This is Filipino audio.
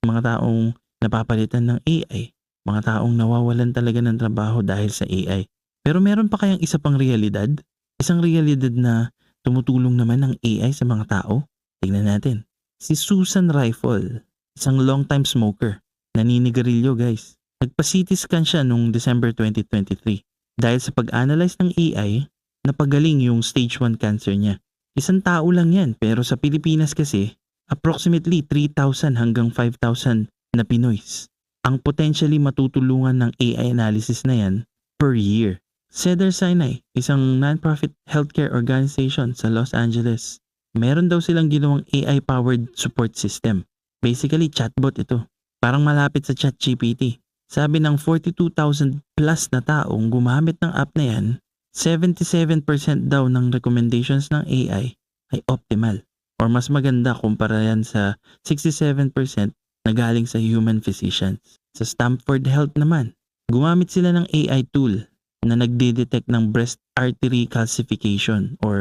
mga taong napapalitan ng AI, mga taong nawawalan talaga ng trabaho dahil sa AI. Pero meron pa kayang isa pang realidad? Isang realidad na tumutulong naman ng AI sa mga tao? Tingnan natin. Si Susan Rifle, isang long-time smoker. Naninigarilyo guys. Nagpa-CT scan siya noong December 2023. Dahil sa pag-analyze ng AI, napagaling yung stage 1 cancer niya. Isang tao lang yan pero sa Pilipinas kasi approximately 3,000 hanggang 5,000 na Pinoys ang potentially matutulungan ng AI analysis na yan per year. Cedars-Sinai, isang non-profit healthcare organization sa Los Angeles, meron daw silang ginawang AI-powered support system. Basically, chatbot ito. Parang malapit sa ChatGPT. Sabi ng 42,000 plus na taong gumamit ng app na yan, 77% daw ng recommendations ng AI ay optimal or mas maganda kumpara yan sa 67% na galing sa human physicians. Sa Stanford Health naman, gumamit sila ng AI tool na nagde-detect ng breast artery calcification or